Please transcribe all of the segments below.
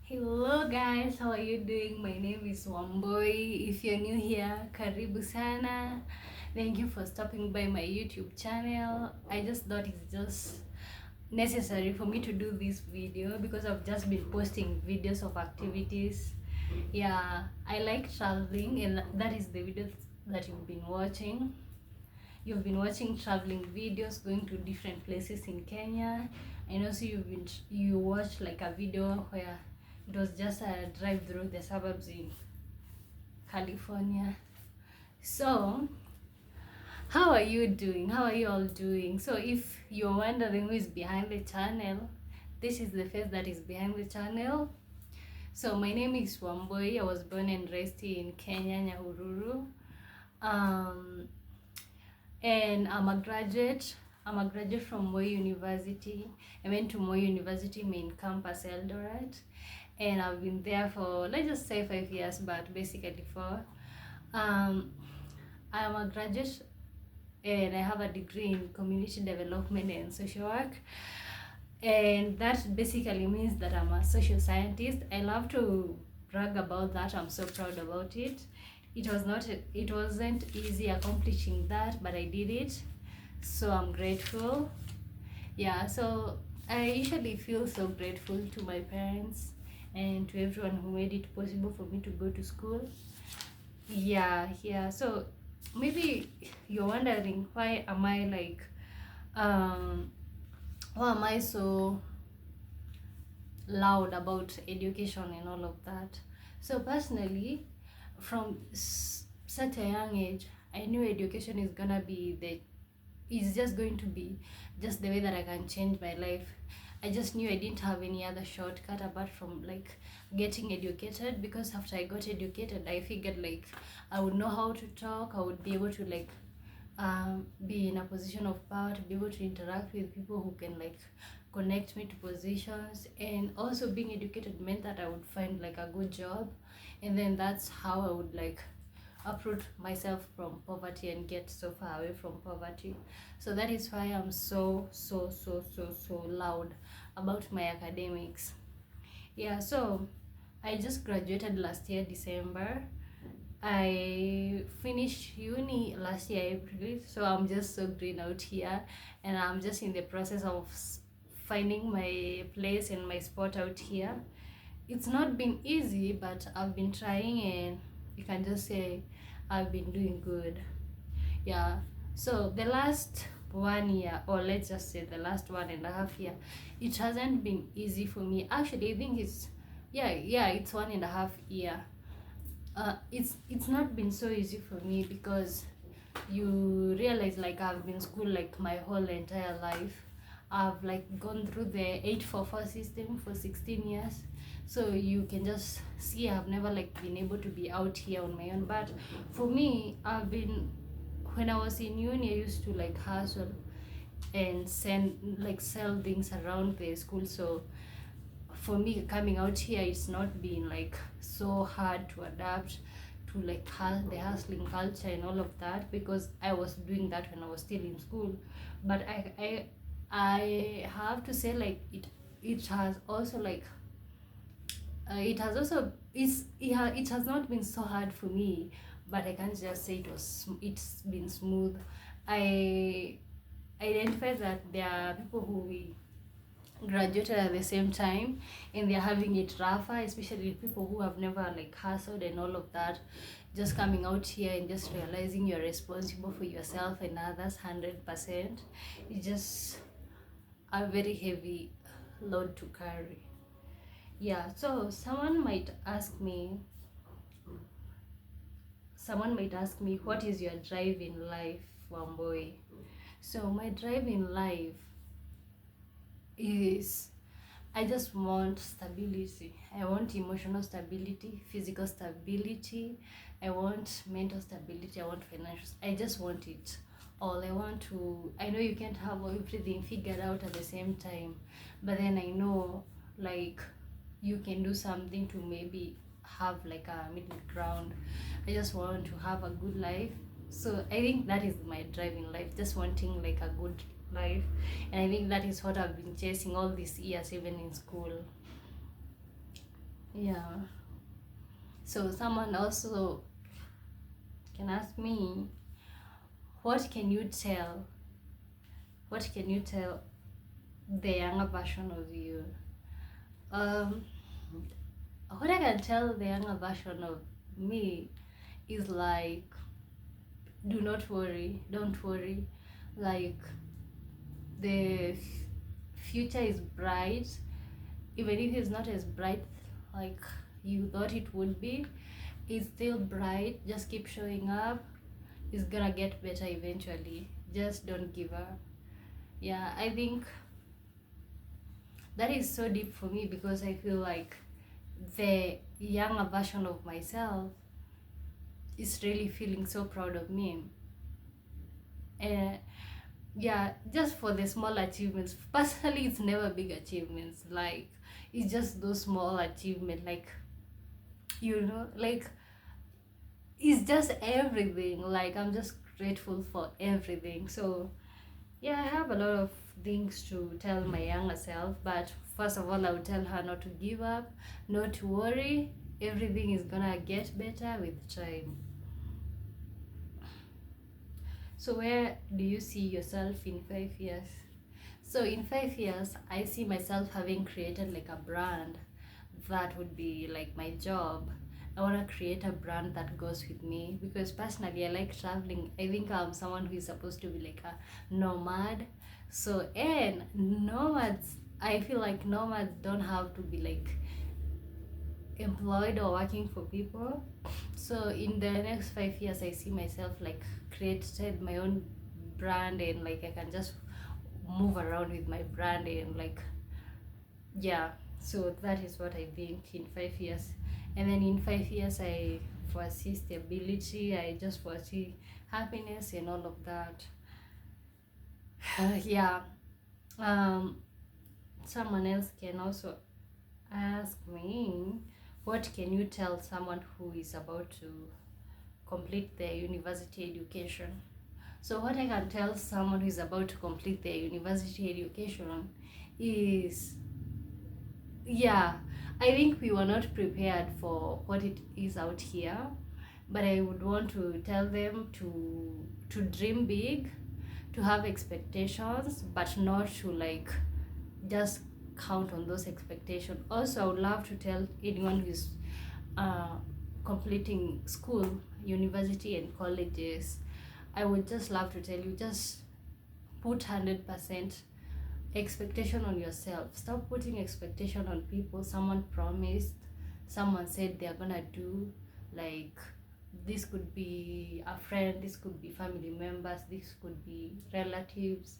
Hello guys, how are you doing? My name is Wamboy. If you're new here, karibu sana. Thank you for stopping by my YouTube channel. I just thought it's just necessary for me to do this video because I've just been posting videos of activities. Yeah, I like traveling, and that is the videos that you've been watching. You've been watching traveling videos, going to different places in Kenya, and also you watched like a video where it was just a drive through the suburbs in California. So how are you doing? How are you all doing? So if you're wondering who is behind the channel, this is the face that is behind the channel. So my name is Wamboy. I was born and raised in Kenya, Nyahururu. Um, and I'm a graduate. I'm a graduate from Moi University. I went to Moi University main campus Eldoret, and I've been there for, let's just say, 5 years, but basically 4. I'm a graduate and I have a degree in community development and social work, and that basically means that I'm a social scientist. I love to brag about that. I'm so proud about it. It wasn't easy accomplishing that, but I did it, so I'm grateful. Yeah, so I usually feel so grateful to my parents and to everyone who made it possible for me to go to school. Yeah, so maybe you're wondering, why am I so loud about education and all of that? So personally, from such a young age, I knew education is just going to be just the way that I can change my life. I just knew I didn't have any other shortcut apart from like getting educated, because after I got educated, I figured like I would know how to talk, I would be able to like be in a position of power, to be able to interact with people who can like connect me to positions. And also being educated meant that I would find like a good job, and then that's how I would like uproot myself from poverty and get so far away from poverty. So that is why I'm so loud about my academics. Yeah, so I just graduated last year December. I finished uni last year April, so I'm just so green out here, and I'm just in the process of finding my place and my spot out here. It's not been easy, but I've been trying, and you can just say I've been doing good. Yeah, so the last 1 year, or let's just say the last 1.5 year, it hasn't been easy for me. Actually, I think it's 1.5 year. It's not been so easy for me, because you realize like I've been in school like my whole entire life. I've like gone through the 844 system for 16 years, so you can just see I've never like been able to be out here on my own. But for me, when I was in uni, I used to like hustle and sell things around the school. So for me, coming out here, it's not been like so hard to adapt to like the hustling culture and all of that, because I was doing that when I was still in school. But I have to say like it has also like it has also it has not been so hard for me, but I can't just say it's been smooth. I identify that there are people who we graduated at the same time, and they're having it rougher, especially people who have never like hustled and all of that. Just coming out here and just realizing you're responsible for yourself and others 100%, it's just a very heavy load to carry. Yeah, so someone might ask me, what is your drive in life, Wamboy? So my drive in life is, I just want stability. I want emotional stability, physical stability, I want mental stability, I want financial. I just want it all. I know you can't have everything figured out at the same time, but then I know like you can do something to maybe have like a middle ground. I just want to have a good life. So I think that is my drive in life, just wanting like a good life, and I think that is what I've been chasing all these years, even in school. Yeah. So someone also can ask me, what can you tell? What can you tell the younger version of you? Um, what I can tell the younger version of me is like, do not worry, don't worry. Like, the future is bright, even if it's not as bright like you thought it would be. It's still bright. Just keep showing up. It's gonna get better eventually. Just don't give up. Yeah, I think that is so deep for me, because I feel like the younger version of myself is really feeling so proud of me. And yeah, just for the small achievements. Personally, it's never big achievements. Like, it's just those small achievements. Like, like, it's just everything. Like, I'm just grateful for everything. So yeah, I have a lot of things to tell my younger self, but first of all, I would tell her not to give up, not to worry. Everything is gonna get better with time. So where do you see yourself in 5 years? So in 5 years, I see myself having created like a brand that would be like my job. I want to create a brand that goes with me, because personally I like traveling. I think I'm someone who is supposed to be like a nomad. So, and nomads, I feel like nomads don't have to be like employed or working for people. So in the next 5 years, I see myself like created my own brand, and like I can just move around with my brand, and like, yeah. So that is what I think in 5 years. And then in 5 years, I foresee stability. I just foresee happiness and all of that. Yeah. um Someone else can also ask me, what can you tell someone who is about to complete their university education? So what I can tell someone who is about to complete their university education is, yeah, I think we were not prepared for what it is out here, but I would want to tell them to dream big, to have expectations, but not to like just count on those expectations. Also, I would love to tell anyone who's uh, completing school, university, and colleges, I would just love to tell you, just put 100% expectation on yourself. Stop putting expectation on people someone promised, someone said they're gonna do. Like, this could be a friend, this could be family members, this could be relatives,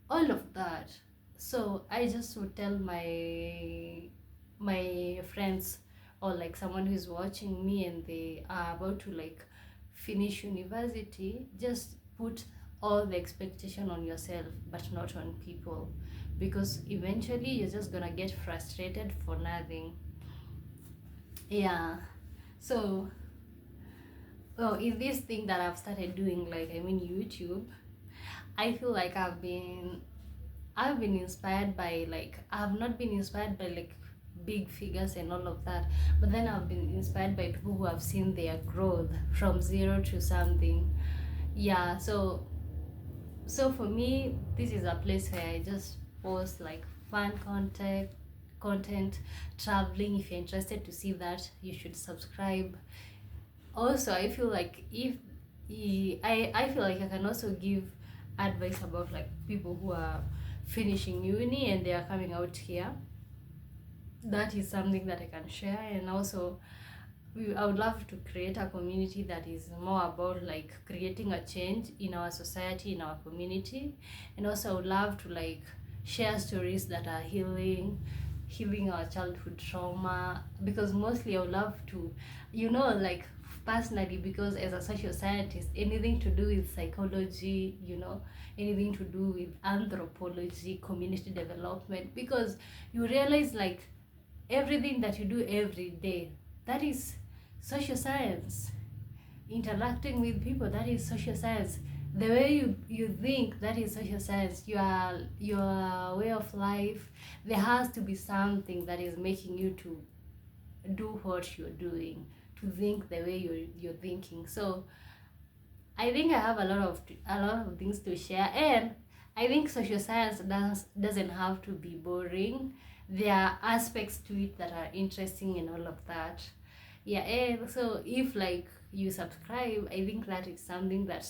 all of that. So I just would tell my friends, or like someone who's watching me and they are about to like finish university, just put all the expectation on yourself but not on people, because eventually you're just gonna get frustrated for nothing. Yeah. So, oh, in this thing that I've started doing, like, I mean, YouTube, I feel like I've been inspired by, like, I have not been inspired by like big figures and all of that, but then I've been inspired by people who have seen their growth from zero to something. Yeah. So for me, this is a place where I just post like fun content, traveling. If you're interested to see that, you should subscribe. Also, I feel like if I feel like I can also give advice about like people who are finishing uni and they are coming out here. That is something that I can share. And also, I would love to create a community that is more about like creating a change in our society, in our community. And also, I would love to like share stories that are healing our childhood trauma, because mostly I would love to, like, personally, because as a social scientist, anything to do with psychology, anything to do with anthropology, community development, because you realize like everything that you do every day, that is social science. Interacting with people, that is social science. The way you think, that is social science. Your way of life, there has to be something that is making you to do what you're doing, to think the way you're thinking. So I think I have a lot of things to share, and I think social science doesn't have to be boring. There are aspects to it that are interesting and all of that. Yeah, and so if like you subscribe, I think that is something that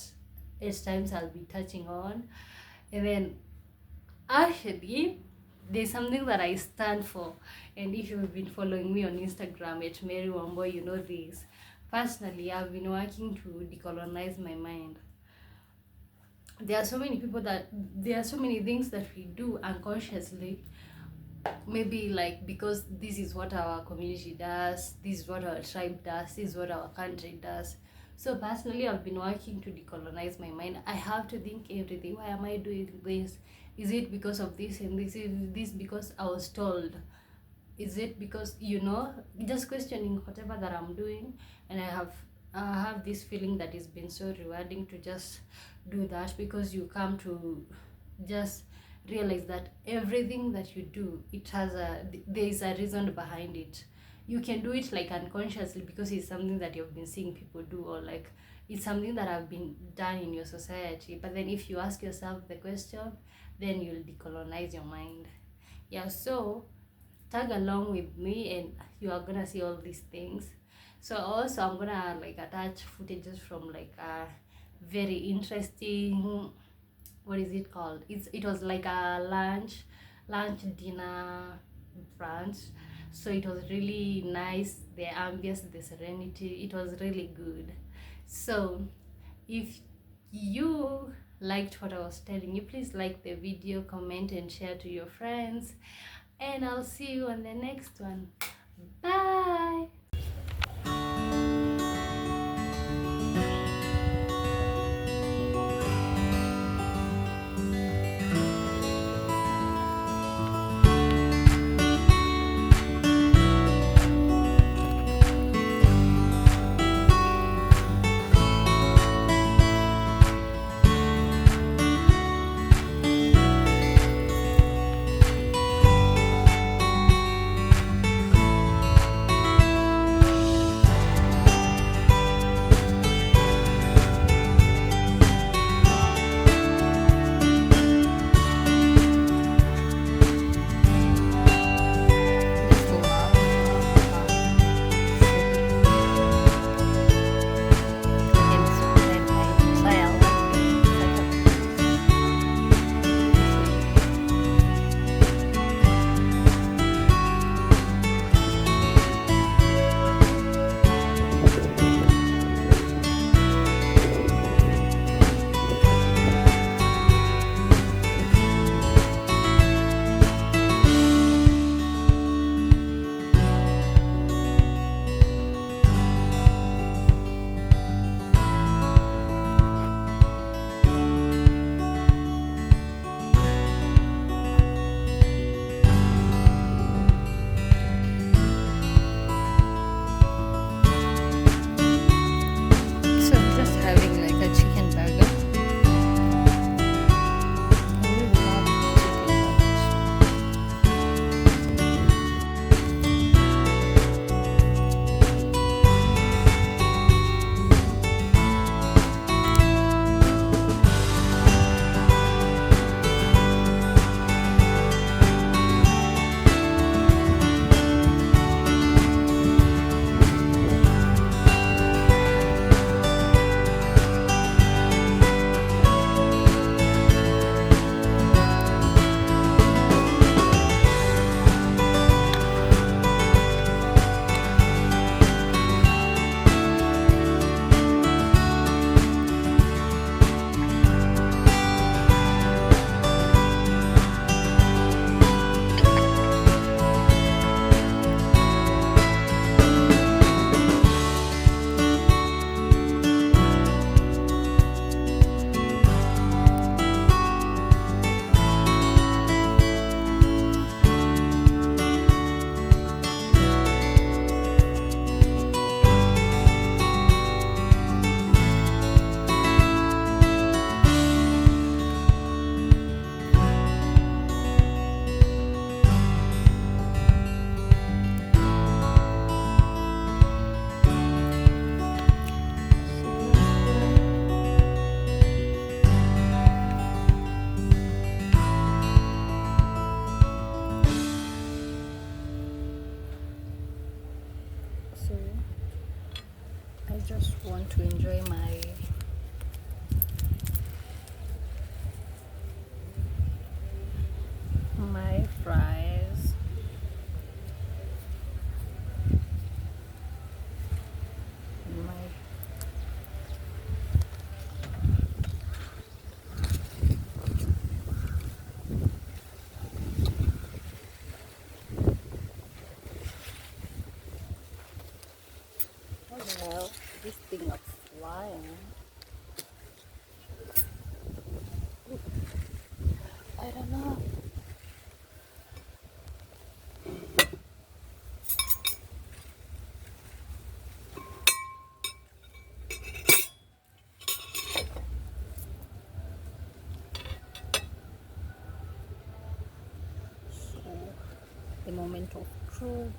at times I'll be touching on. And then actually there's something that I stand for, and if you've been following me on Instagram at Mary Wambo, you know this. Personally, I've been working to decolonize my mind. There are so many things that we do unconsciously, maybe like because this is what our community does, this is what our tribe does, this is what our country does. So personally, I've been working to decolonize my mind. I have to think everything. Why am I doing this? Is it because of this and this? Is this because I was told? Is it because, just questioning whatever that I'm doing? And I have this feeling that it's been so rewarding to just do that, because you come to just realize that everything that you do, there is a reason behind it. You can do it like unconsciously because it's something that you've been seeing people do, or like it's something that have been done in your society. But then if you ask yourself the question, then you'll decolonize your mind. Yeah, so tag along with me and you are gonna see all these things. So also I'm gonna like attach footages from like a very interesting, what is it called, it was like a lunch dinner brunch. So it was really nice, the ambience, the serenity, it was really good. So if you liked what I was telling you, please like the video, comment and share to your friends, and I'll see you on the next one. Bye. I just want to enjoy my fries. My what the hell? This thing is flying. I don't know. So the moment of truth.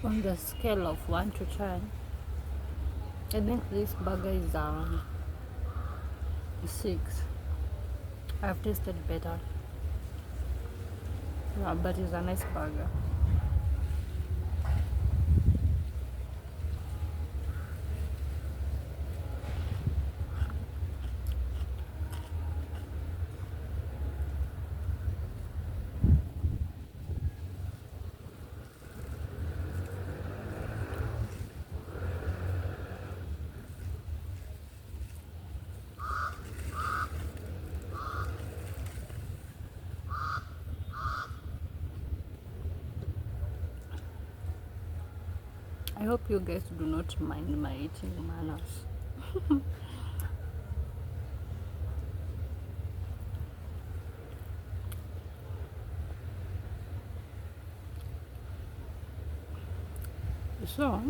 On the scale of 1 to 10, I think this burger is 6. I've tasted better. Yeah, but it's a nice burger. I hope you guys do not mind my eating manners. So,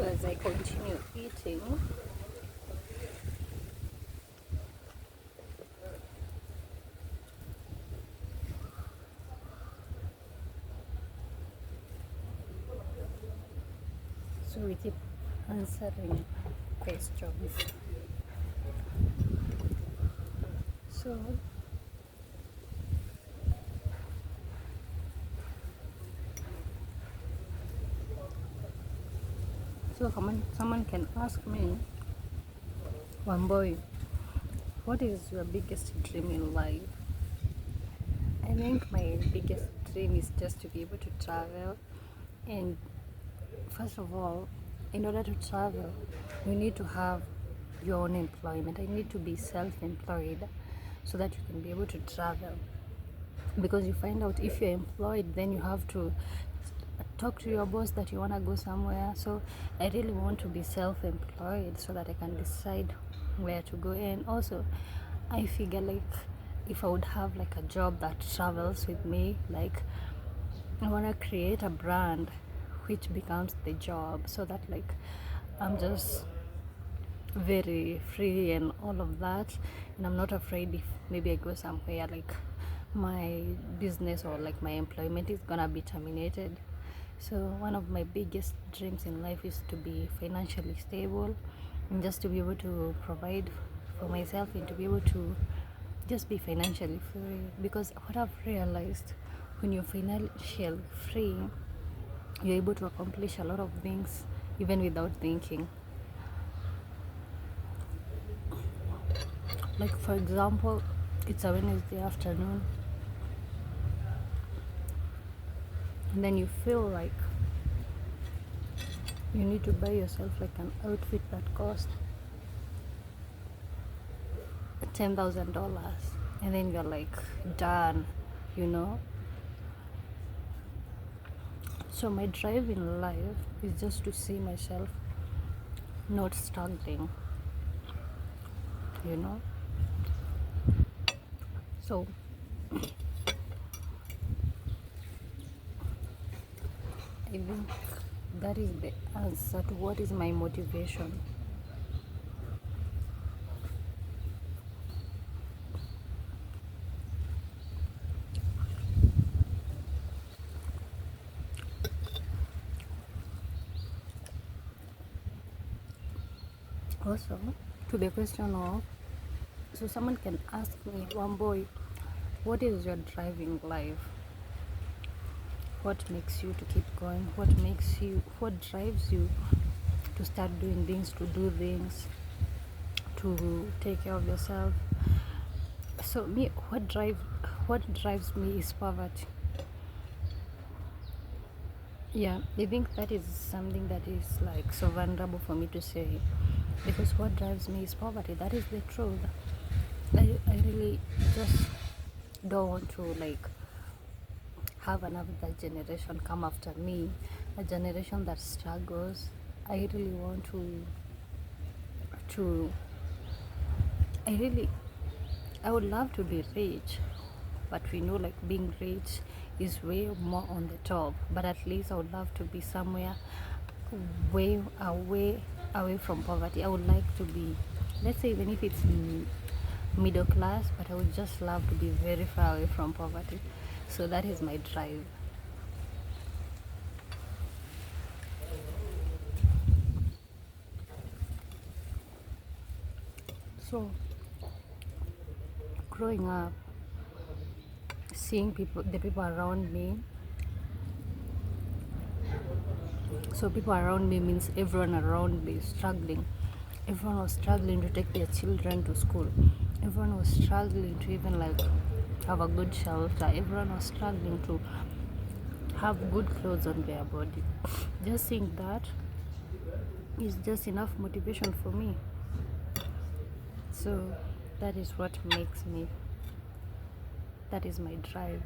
as I continue eating, so we keep answering questions. So someone can ask me, one boy, what is your biggest dream in life? I think my biggest dream is just to be able to travel. And first of all, in order to travel, you need to have your own employment. I need to be self-employed so that you can be able to travel. Because you find out if you're employed, then you have to talk to your boss that you want to go somewhere. So I really want to be self-employed so that I can decide where to go. And also I figure like if I would have like a job that travels with me, like I want to create a brand which becomes the job, so that like I'm just very free and all of that, and I'm not afraid if maybe I go somewhere like my business or like my employment is gonna be terminated. So one of my biggest dreams in life is to be financially stable and just to be able to provide for myself and to be able to just be financially free. Because what I've realized, when you're financially free, you're able to accomplish a lot of things even without thinking. Like, for example, it's a Wednesday afternoon, and then you feel like you need to buy yourself like an outfit that costs $10,000, and then you're like done, you know. So my drive in life is just to see myself not struggling, you know. So I think that is the answer to what is my motivation. Also, to the question of, so someone can ask me, one boy, what is your driving life? What makes you to keep going? What drives you to start doing things, to do things, to take care of yourself? So me, what drives me is poverty. Yeah, I think that is something that is like so vulnerable for me to say, because what drives me is poverty. That is the truth. I really just don't want to like have another generation come after me, a generation that struggles. I really want to I would love to be rich, but we know like being rich is way more on the top. But at least I would love to be somewhere way away from poverty. I would like to be, let's say, even if it's middle class, but I would just love to be very far away from poverty. So that is my drive. So growing up, seeing the people around me, so people around me means everyone around me is struggling. Everyone was struggling to take their children to school. Everyone was struggling to even like have a good shelter. Everyone was struggling to have good clothes on their body. Just seeing that is just enough motivation for me. So that is what makes me, that is my drive.